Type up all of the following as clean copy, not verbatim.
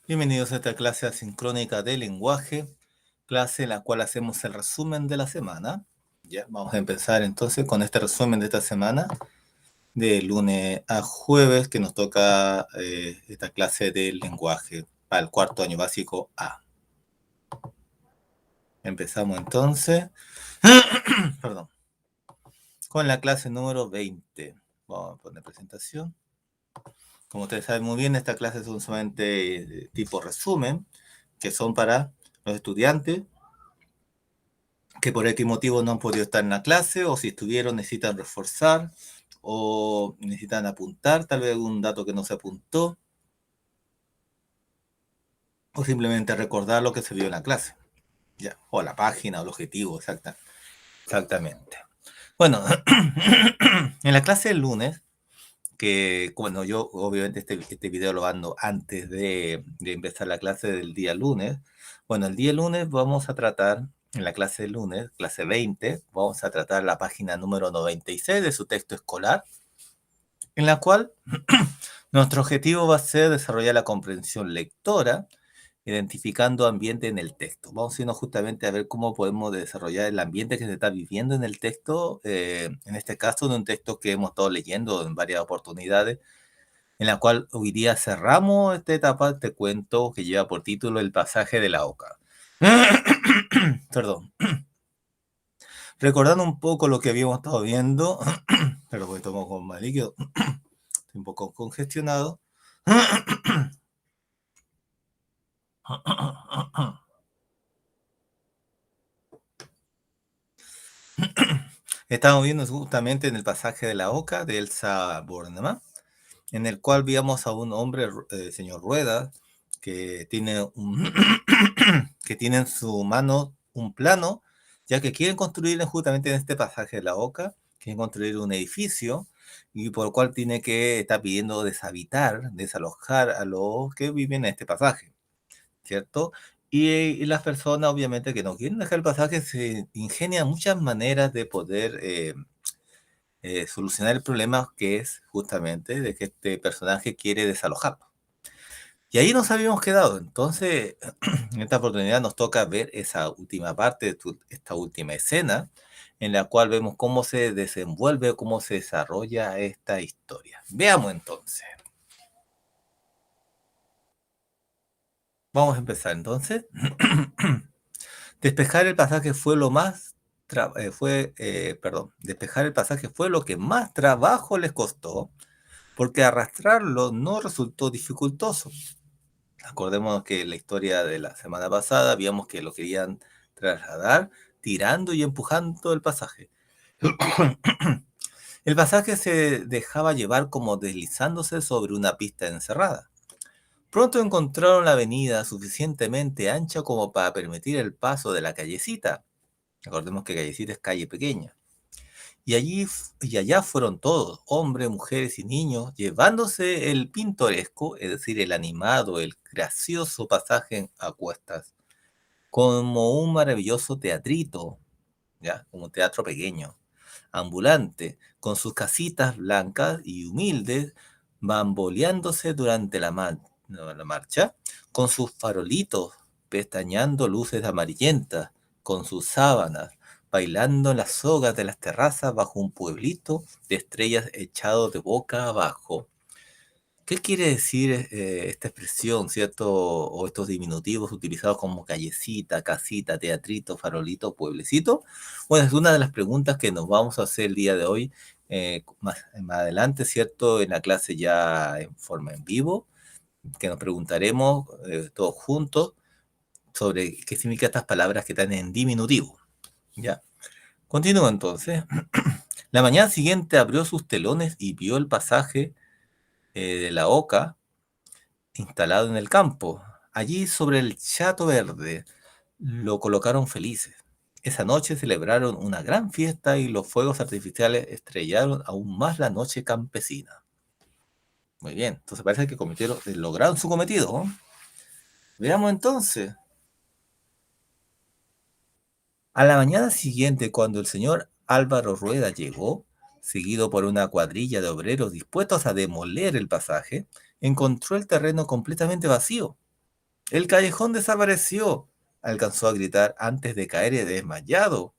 Bienvenidos a esta clase asincrónica de lenguaje, clase en la cual hacemos el resumen de la semana. Ya, vamos a empezar entonces con este resumen de esta semana, de lunes a jueves, que nos toca esta clase de lenguaje para el cuarto año básico A. Empezamos entonces, perdón, con la clase número 20. Vamos a poner presentación. Como ustedes saben muy bien, estas clases son solamente tipo resumen, que son para los estudiantes que por X motivo no han podido estar en la clase, o si estuvieron necesitan reforzar, o necesitan apuntar tal vez algún dato que no se apuntó, o simplemente recordar lo que se vio en la clase, ya, o la página, o el objetivo, exactamente. Bueno, en la clase del lunes, que bueno, yo obviamente este video lo ando antes de empezar la clase del día lunes. Bueno, el día lunes vamos a tratar, en la clase del lunes, clase 20, vamos a tratar la página número 96 de su texto escolar, en la cual nuestro objetivo va a ser desarrollar la comprensión lectora, identificando ambiente en el texto. Vamos a irnos justamente a ver cómo podemos desarrollar el ambiente que se está viviendo en el texto, en este caso de un texto que hemos estado leyendo en varias oportunidades, en la cual hoy día cerramos esta etapa, este cuento que lleva por título El pasaje de la oca. Perdón. Recordando un poco lo que habíamos estado viendo, pero porque tomo con más líquido, estoy un poco congestionado. Estamos viendo justamente en el pasaje de la oca de Elsa Bornemann, en el cual veíamos a un hombre, señor Rueda, que tiene, que tiene en su mano un plano, ya que quieren construir justamente en este pasaje de la oca, quieren construir un edificio, y por lo cual tiene que estar pidiendo deshabitar, desalojar a los que viven en este pasaje, ¿cierto? Y las personas, obviamente, que no quieren dejar el pasaje, se ingenian muchas maneras de poder solucionar el problema, que es justamente de que este personaje quiere desalojarlo. Y ahí nos habíamos quedado. Entonces, en esta oportunidad nos toca ver esa última parte de esta última escena, en la cual vemos cómo se desenvuelve, cómo se desarrolla esta historia. Veamos entonces. Vamos a empezar entonces. Despejar el pasaje fue lo más despejar el pasaje fue lo que más trabajo les costó, porque arrastrarlo no resultó dificultoso. Acordémonos que en la historia de la semana pasada vimos que lo querían trasladar tirando y empujando el pasaje. El pasaje se dejaba llevar como deslizándose sobre una pista encerrada. Pronto encontraron la avenida suficientemente ancha como para permitir el paso de la callecita. Recordemos que callecita es calle pequeña. Y allá fueron todos, hombres, mujeres y niños, llevándose el pintoresco, es decir, el animado, el gracioso pasaje a cuestas, como un maravilloso teatrito, ¿ya? Como un teatro pequeño, ambulante, con sus casitas blancas y humildes, bamboleándose durante la marcha, con sus farolitos, pestañando luces amarillentas, con sus sábanas, bailando en las sogas de las terrazas bajo un pueblito de estrellas echado de boca abajo. ¿Qué quiere decir esta expresión, cierto? O estos diminutivos utilizados como callecita, casita, teatrito, farolito, pueblecito. Bueno, es una de las preguntas que nos vamos a hacer el día de hoy, más adelante, ¿cierto? En la clase ya en forma en vivo, que nos preguntaremos todos juntos sobre qué significan estas palabras que están en diminutivo. ¿Ya? Continúo entonces. La mañana siguiente abrió sus telones y vio el pasaje de la oca instalado en el campo. Allí sobre el chato verde lo colocaron felices. Esa noche celebraron una gran fiesta y los fuegos artificiales estrellaron aún más la noche campesina. Muy bien, entonces parece que lograron su cometido, ¿no? Veamos entonces. A la mañana siguiente, cuando el señor Álvaro Rueda llegó, seguido por una cuadrilla de obreros dispuestos a demoler el pasaje, encontró el terreno completamente vacío. El callejón desapareció, alcanzó a gritar antes de caer desmayado,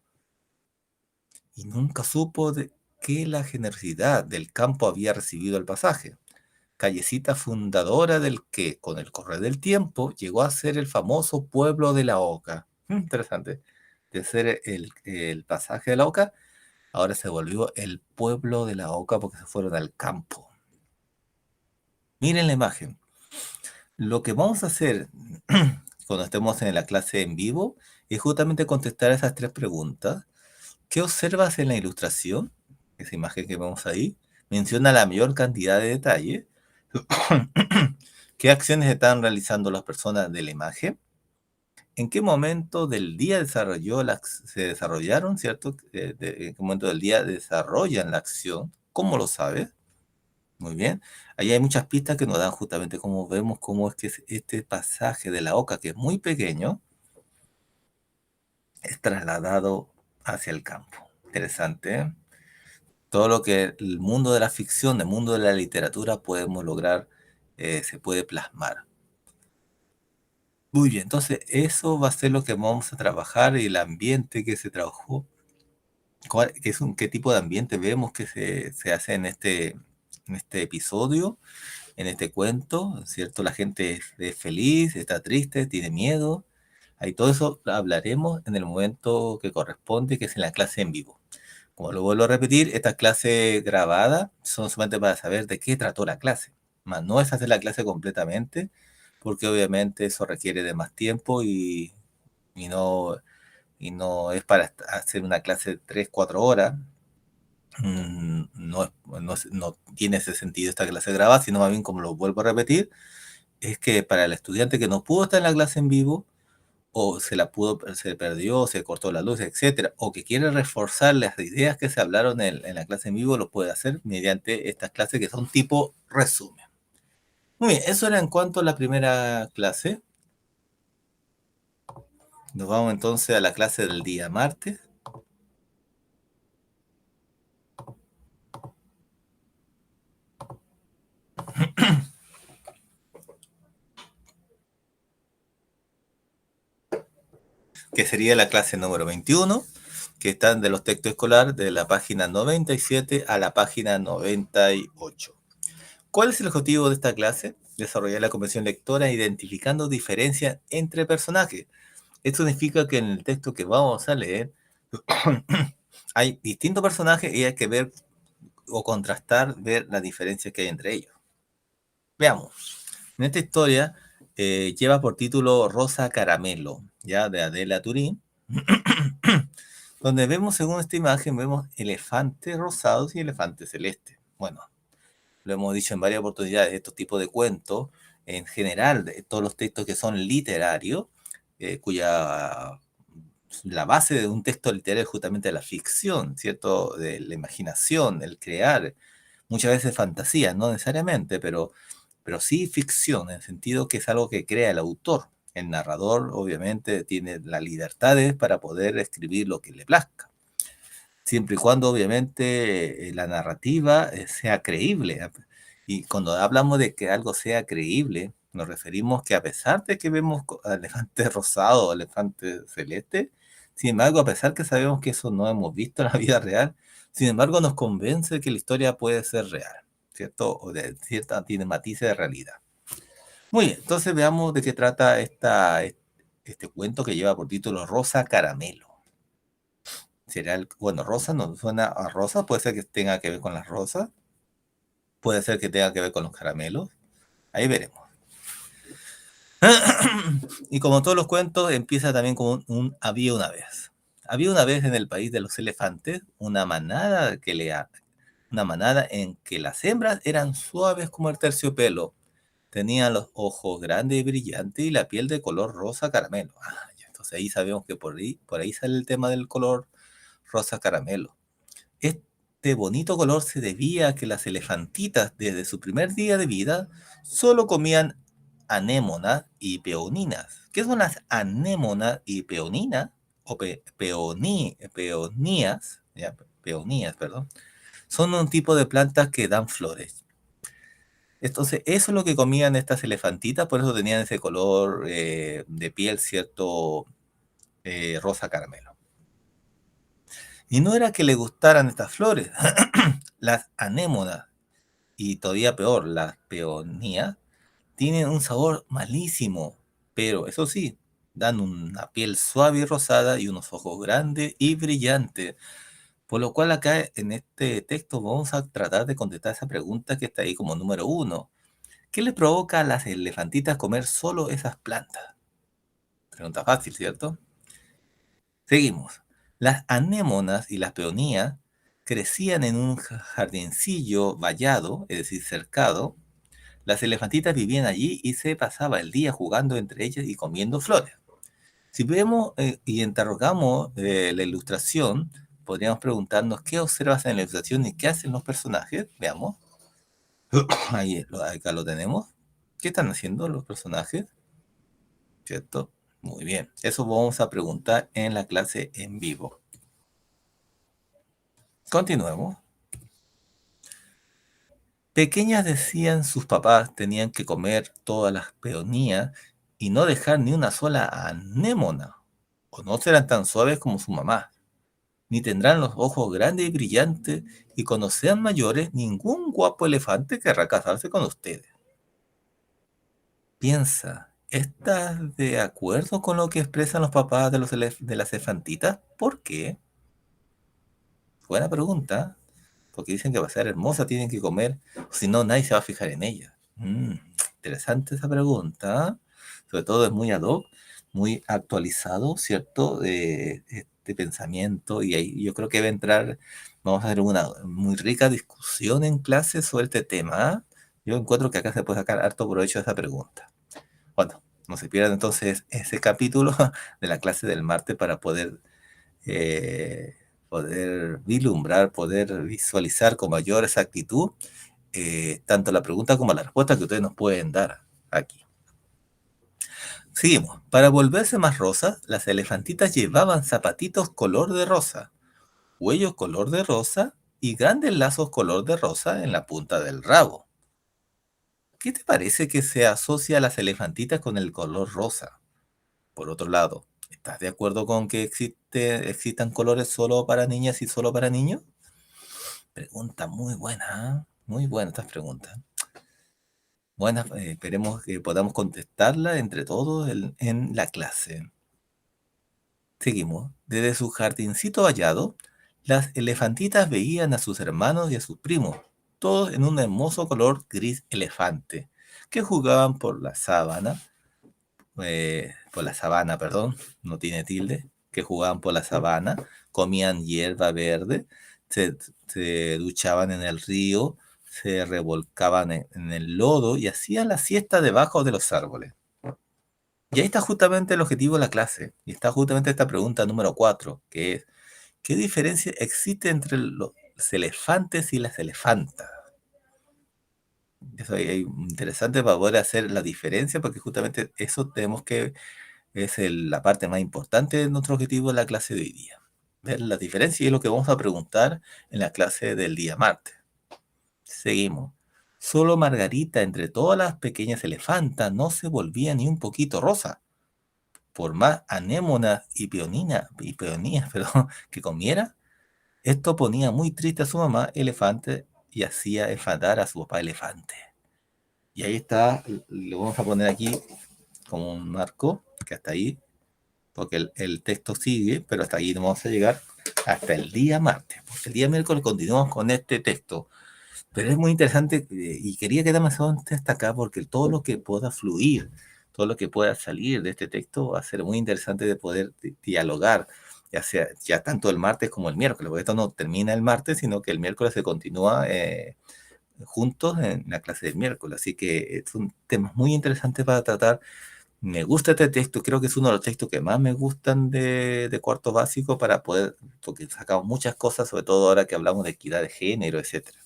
y nunca supo de que la generosidad del campo había recibido el pasaje. Callecita fundadora del que, con el correr del tiempo, llegó a ser el famoso pueblo de la Oca. Interesante. De ser el pasaje de la Oca, ahora se volvió el pueblo de la Oca porque se fueron al campo. Miren la imagen. Lo que vamos a hacer cuando estemos en la clase en vivo es justamente contestar esas tres preguntas. ¿Qué observas en la ilustración? Esa imagen que vemos ahí menciona la mayor cantidad de detalles. ¿Qué acciones están realizando las personas de la imagen? ¿En qué momento del día se desarrollaron, cierto? ¿En qué momento del día desarrollan la acción? ¿Cómo lo sabes? Muy bien. Ahí hay muchas pistas que nos dan justamente cómo vemos cómo es que este pasaje de la Oca, que es muy pequeño, es trasladado hacia el campo. Interesante, ¿eh? Todo lo que el mundo de la ficción, el mundo de la literatura podemos lograr, se puede plasmar. Muy bien, entonces eso va a ser lo que vamos a trabajar y el ambiente que se trabajó. ¿Qué tipo de ambiente vemos que se hace en este episodio, en este cuento? ¿Cierto? La gente es feliz, está triste, tiene miedo. Ahí todo eso hablaremos en el momento que corresponde, que es en la clase en vivo. Como lo vuelvo a repetir, estas clases grabadas son solamente para saber de qué trató la clase, más no es hacer la clase completamente, porque obviamente eso requiere de más tiempo y no, y no es para hacer una clase de 3, 4 horas. No tiene ese sentido esta clase grabada, sino más bien, como lo vuelvo a repetir, es que para el estudiante que no pudo estar en la clase en vivo, o se perdió, se cortó la luz, etcétera, o que quiere reforzar las ideas que se hablaron en la clase en vivo, lo puede hacer mediante estas clases que son tipo resumen. Muy bien, eso era en cuanto a la primera clase. Nos vamos entonces a la clase del día martes, que sería la clase número 21, que están de los textos escolares de la página 97 a la página 98. ¿Cuál es el objetivo de esta clase? Desarrollar la comprensión lectora identificando diferencias entre personajes. Esto significa que en el texto que vamos a leer hay distintos personajes y hay que ver o contrastar, ver las diferencias que hay entre ellos. Veamos. En esta historia lleva por título Rosa Caramelo, ya de Adela Turín, donde vemos, según esta imagen, vemos elefantes rosados y elefantes celestes. Bueno, lo hemos dicho en varias oportunidades, estos tipos de cuentos, en general, de todos los textos que son literarios, cuya la base de un texto literario es justamente la ficción, ¿cierto? De la imaginación, el crear, muchas veces fantasía, no necesariamente, pero sí ficción, en el sentido que es algo que crea el autor. El narrador, obviamente, tiene las libertades para poder escribir lo que le plazca, siempre y cuando, obviamente, la narrativa sea creíble. Y cuando hablamos de que algo sea creíble, nos referimos que a pesar de que vemos elefantes rosados, elefantes celestes, sin embargo, a pesar que sabemos que eso no hemos visto en la vida real, sin embargo, nos convence que la historia puede ser real, ¿cierto? O de cierta, tiene matices de realidad. Muy bien, entonces veamos de qué trata este cuento que lleva por título Rosa Caramelo. ¿Será bueno, rosa nos suena a rosa? Puede ser que tenga que ver con las rosas, puede ser que tenga que ver con los caramelos, ahí veremos. Y como todos los cuentos, empieza también con había una vez. Había una vez en el país de los elefantes una manada en que las hembras eran suaves como el terciopelo, tenían los ojos grandes y brillantes y la piel de color rosa caramelo. Entonces ahí sabemos que por ahí sale el tema del color rosa caramelo. Este bonito color se debía a que las elefantitas desde su primer día de vida solo comían anémonas y peoninas. ¿Qué son las anémonas y peoninas? O peonías, ya, peonías, perdón. Son un tipo de plantas que dan flores. Entonces, eso es lo que comían estas elefantitas, por eso tenían ese color de piel, ¿cierto? Rosa caramelo. Y no era que le gustaran estas flores, las anémonas, y todavía peor, las peonías, tienen un sabor malísimo, pero eso sí, dan una piel suave y rosada y unos ojos grandes y brillantes. Por lo cual acá en este texto vamos a tratar de contestar esa pregunta que está ahí como número uno. ¿Qué le provoca a las elefantitas comer solo esas plantas? Pregunta fácil, ¿cierto? Seguimos. Las anémonas y las peonías crecían en un jardincillo vallado, es decir, cercado. Las elefantitas vivían allí y se pasaba el día jugando entre ellas y comiendo flores. Si vemos y interrogamos la ilustración, podríamos preguntarnos qué observas en la ilustración y qué hacen los personajes. Veamos. Ahí, acá lo tenemos. ¿Qué están haciendo los personajes? ¿Cierto? Muy bien. Eso vamos a preguntar en la clase en vivo. Continuemos. Pequeñas decían sus papás tenían que comer todas las peonías y no dejar ni una sola anémona, o no serán tan suaves como su mamá, ni tendrán los ojos grandes y brillantes, y cuando sean mayores, ningún guapo elefante querrá casarse con ustedes. Piensa, ¿estás de acuerdo con lo que expresan los papás de, de las elefantitas? ¿Por qué? Buena pregunta, porque dicen que va a ser hermosa, tienen que comer, si no, nadie se va a fijar en ella. Interesante esa pregunta, sobre todo es muy ad hoc, muy actualizado, ¿cierto? De pensamiento, y ahí yo creo que va a entrar, vamos a hacer una muy rica discusión en clase sobre este tema. Yo encuentro que acá se puede sacar harto provecho de esa pregunta. Bueno, no se pierdan entonces ese capítulo de la clase del martes para poder vislumbrar, poder visualizar con mayor exactitud tanto la pregunta como la respuesta que ustedes nos pueden dar aquí. Seguimos. Para volverse más rosas, las elefantitas llevaban zapatitos color de rosa, cuello color de rosa y grandes lazos color de rosa en la punta del rabo. ¿Qué te parece que se asocia a las elefantitas con el color rosa? Por otro lado, ¿estás de acuerdo con que existan colores solo para niñas y solo para niños? Pregunta muy buena, ¿eh? Muy buena estas preguntas. Buenas, esperemos que podamos contestarla entre todos en la clase. Seguimos. Desde su jardincito vallado, las elefantitas veían a sus hermanos y a sus primos, todos en un hermoso color gris elefante, que jugaban por la sabana, perdón, no tiene tilde, que jugaban por la sabana, comían hierba verde, se, se duchaban en el río, se revolcaban en el lodo y hacían la siesta debajo de los árboles. Y ahí está justamente el objetivo de la clase, y está justamente esta pregunta número 4, que es, ¿qué diferencia existe entre los elefantes y las elefantas? Eso es interesante para poder hacer la diferencia, porque justamente eso tenemos que es la parte más importante de nuestro objetivo de la clase de hoy día. Ver la diferencia y es lo que vamos a preguntar en la clase del día martes. Seguimos. Solo Margarita, entre todas las pequeñas elefantas, no se volvía ni un poquito rosa. Por más anémonas y peonías, perdón, que comiera, esto ponía muy triste a su mamá elefante y hacía enfadar a su papá elefante. Y ahí está, lo vamos a poner aquí como un marco, que hasta ahí porque el texto sigue, pero hasta ahí no vamos a llegar hasta el día martes, porque el día miércoles continuamos con este texto. Pero es muy interesante y quería quedarme solamente hasta acá porque todo lo que pueda fluir, todo lo que pueda salir de este texto va a ser muy interesante de poder dialogar, ya sea ya tanto el martes como el miércoles, porque esto no termina el martes, sino que el miércoles se continúa juntos en la clase del miércoles. Así que es un tema muy interesante para tratar. Me gusta este texto, creo que es uno de los textos que más me gustan de cuarto básico para poder, porque sacamos muchas cosas, sobre todo ahora que hablamos de equidad de género, etcétera.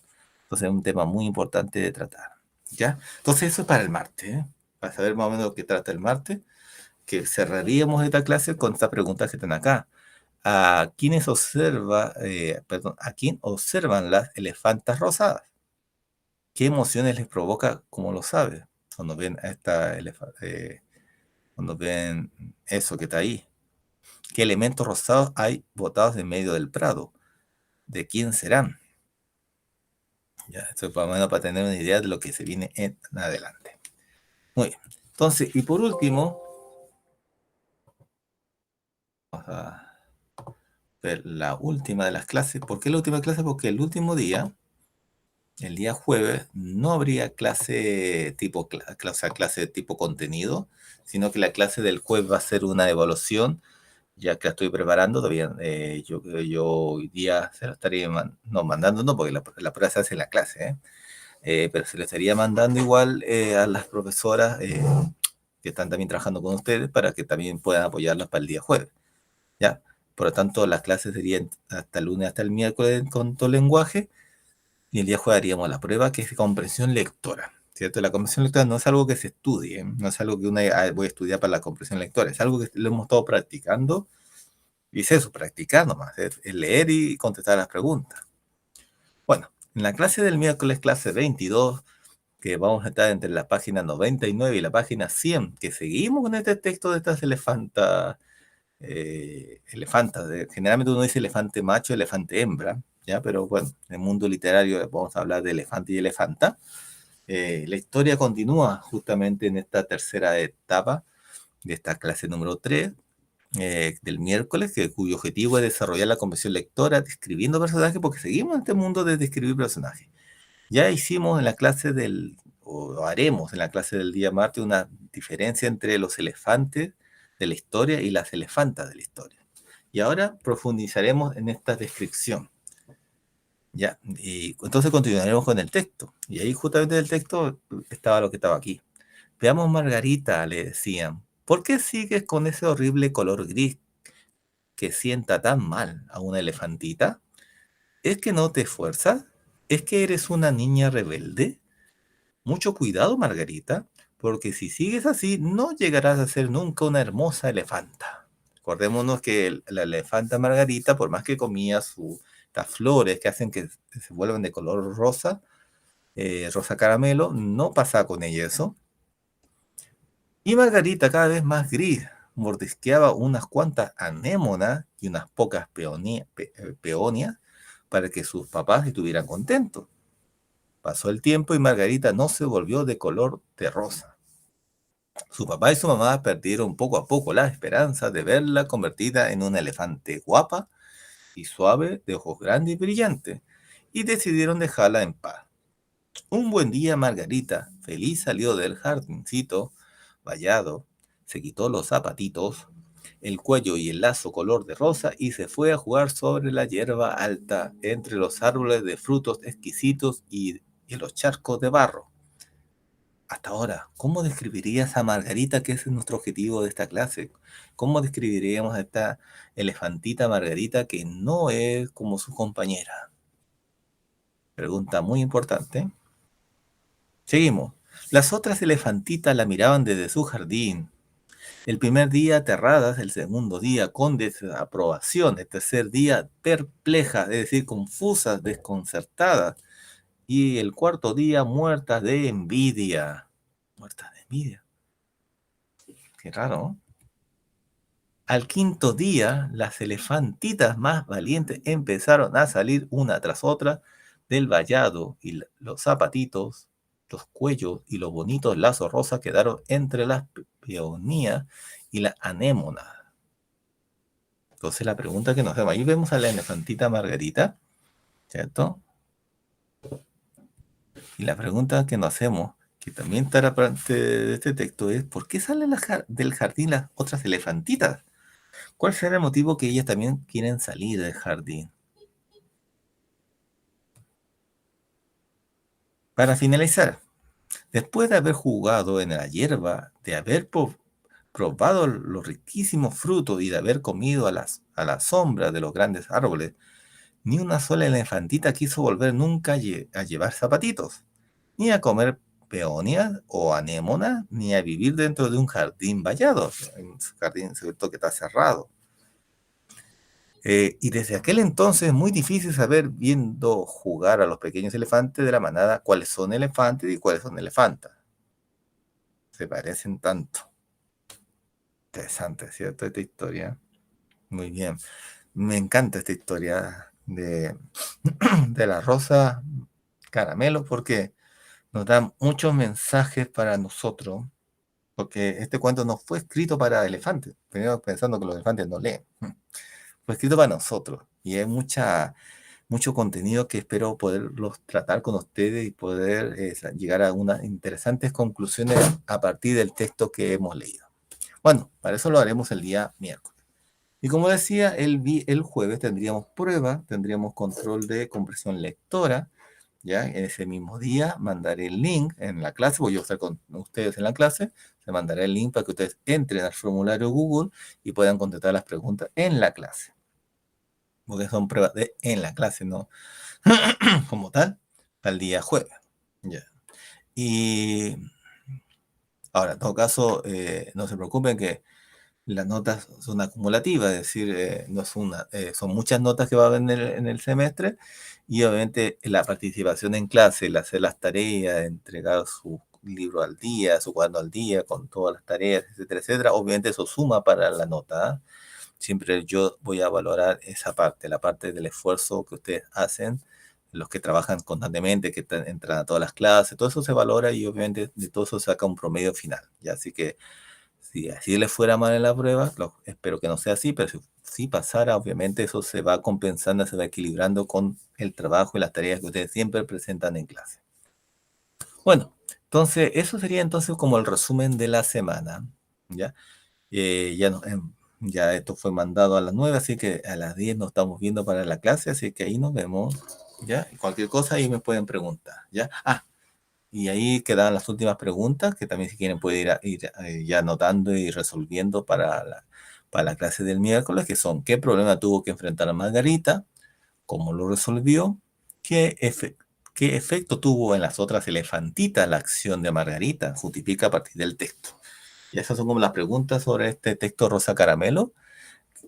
Entonces es un tema muy importante de tratar. ¿Ya? Entonces eso es para el martes, ¿eh? Para saber más o menos de qué trata el martes, que cerraríamos esta clase con estas preguntas que están acá. ¿A quién observan las elefantas rosadas? ¿Qué emociones les provoca, como lo sabe, cuando ven cuando ven eso que está ahí? ¿Qué elementos rosados hay botados en medio del prado? ¿De quién serán? Ya, esto es más o menos para tener una idea de lo que se viene en adelante. Muy bien. Entonces, y por último, vamos a ver la última de las clases. ¿Por qué la última clase? Porque el último día, el día jueves, no habría clase tipo, o sea, clase de tipo contenido, sino que la clase del jueves va a ser una evaluación, ya que la estoy preparando. Todavía yo hoy día se la estaría no, mandando, no, porque la prueba se hace en la clase, ¿eh? Pero se le estaría mandando igual a las profesoras que están también trabajando con ustedes para que también puedan apoyarlas para el día jueves, ¿ya? Por lo tanto, las clases serían hasta el lunes, hasta el miércoles con todo el lenguaje, y el día jueves haríamos la prueba que es comprensión lectora, ¿cierto? La comprensión lectora no es algo que se estudie, no es algo que voy a estudiar para la comprensión lectora, es algo que lo hemos estado practicando, y es eso, practicar nomás, es leer y contestar las preguntas. Bueno, en la clase del miércoles, clase 22, que vamos a estar entre la página 99 y la página 100, que seguimos con este texto de estas elefantas, generalmente uno dice elefante macho, elefante hembra, ¿ya? Pero bueno, en el mundo literario vamos a hablar de elefante y elefanta. La historia continúa justamente en esta tercera etapa de esta clase número 3 del miércoles, cuyo objetivo es desarrollar la comprensión lectora, describiendo personajes, porque seguimos en este mundo de describir personajes. Ya hicimos en la clase o haremos en la clase del día martes una diferencia entre los elefantes de la historia y las elefantas de la historia. Y ahora profundizaremos en esta descripción. Ya, y entonces continuaremos con el texto. Y ahí justamente en el texto estaba lo que estaba aquí. Veamos, Margarita, le decían, ¿por qué sigues con ese horrible color gris que sienta tan mal a una elefantita? ¿Es que no te esfuerzas? ¿Es que eres una niña rebelde? Mucho cuidado, Margarita, porque si sigues así, no llegarás a ser nunca una hermosa elefanta. Acordémonos que la elefanta Margarita, por más que comía estas flores que hacen que se vuelvan de color rosa, rosa caramelo, no pasa con ella eso. Y Margarita, cada vez más gris, mordisqueaba unas cuantas anémonas y unas pocas peonias para que sus papás estuvieran contentos. Pasó el tiempo y Margarita no se volvió de color de rosa. Su papá y su mamá perdieron poco a poco la esperanza de verla convertida en una elefante guapa y suave, de ojos grandes y brillantes, y decidieron dejarla en paz. Un buen día Margarita, feliz, salió del jardincito vallado, se quitó los zapatitos, el cuello y el lazo color de rosa y se fue a jugar sobre la hierba alta, entre los árboles de frutos exquisitos y los charcos de barro. Hasta ahora, ¿cómo describirías a Margarita, que ese es nuestro objetivo de esta clase? ¿Cómo describiríamos a esta elefantita Margarita que no es como su compañera? Pregunta muy importante. Seguimos. Las otras elefantitas la miraban desde su jardín. El primer día aterradas, el segundo día con desaprobación, el tercer día perplejas, es decir, confusas, desconcertadas, y el cuarto día muertas de envidia. Muertas de envidia. Qué raro, ¿no? Al quinto día, las elefantitas más valientes empezaron a salir una tras otra del vallado y los zapatitos, los cuellos y los bonitos lazos rosas quedaron entre las peonías y la anémona. Entonces la pregunta que nos hacemos, ahí vemos a la elefantita Margarita, ¿cierto? Y la pregunta que nos hacemos, que también estará parte de este texto, es ¿por qué salen del jardín las otras elefantitas? ¿Cuál será el motivo que ellas también quieren salir del jardín? Para finalizar, después de haber jugado en la hierba, de haber probado los riquísimos frutos y de haber comido a la sombra de los grandes árboles, ni una sola elefantita quiso volver nunca a llevar zapatitos, ni a comer peonias o anémonas, ni a vivir dentro de un jardín vallado, un jardín cierto que está cerrado. Y desde aquel entonces es muy difícil saber, viendo jugar a los pequeños elefantes de la manada, cuáles son elefantes y cuáles son elefantas. Se parecen tanto. Interesante, ¿cierto? Esta historia. Muy bien. Me encanta esta historia de la rosa caramelo porque nos da muchos mensajes para nosotros, porque este cuento no fue escrito para elefantes. Veníamos pensando que los elefantes no leen. Fue escrito para nosotros y hay mucho contenido que espero poderlos tratar con ustedes y poder llegar a unas interesantes conclusiones a partir del texto que hemos leído. Bueno, para eso lo haremos el día miércoles. Y como decía, el jueves tendríamos prueba, tendríamos control de compresión lectora, ¿ya? En ese mismo día mandaré el link en la clase, voy a estar con ustedes en la clase, se mandará el link para que ustedes entren al formulario Google y puedan contestar las preguntas en la clase. Porque son pruebas en la clase, no como tal, al día jueves. Ya. Y ahora, en todo caso, no se preocupen que las notas son acumulativas, es decir, no es son muchas notas que va a haber en el semestre y obviamente la participación en clase, el hacer las tareas, entregar su libro al día, su cuaderno al día, con todas las tareas, etcétera, etcétera, obviamente eso suma para la nota. ¿Ah? Siempre yo voy a valorar esa parte, la parte del esfuerzo que ustedes hacen, los que trabajan constantemente, que entran a todas las clases, todo eso se valora y obviamente de todo eso se saca un promedio final. ¿Ya? Así que si así les fuera mal en la prueba, espero que no sea así, pero si pasara, obviamente eso se va compensando, se va equilibrando con el trabajo y las tareas que ustedes siempre presentan en clase. Bueno, entonces eso sería entonces como el resumen de la semana, ¿ya? Ya, ya esto fue mandado a las 9, así que a las 10 nos estamos viendo para la clase, así que ahí nos vemos, ¿ya? Y cualquier cosa ahí me pueden preguntar, ¿ya? Ah, y ahí quedan las últimas preguntas, que también si quieren pueden ir ya anotando y resolviendo para la clase del miércoles, que son qué problema tuvo que enfrentar Margarita, cómo lo resolvió, qué efecto tuvo en las otras elefantitas la acción de Margarita, justifica a partir del texto. Y esas son como las preguntas sobre este texto Rosa Caramelo.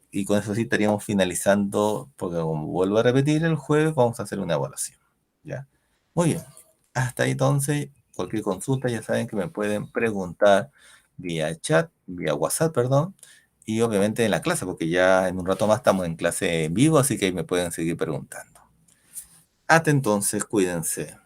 Y con eso sí estaríamos finalizando, porque como vuelvo a repetir, el jueves vamos a hacer una evaluación. ¿Ya? Muy bien. Hasta ahí entonces, cualquier consulta ya saben que me pueden preguntar vía chat, vía WhatsApp, perdón, y obviamente en la clase, porque ya en un rato más estamos en clase en vivo, así que ahí me pueden seguir preguntando. Hasta entonces, cuídense.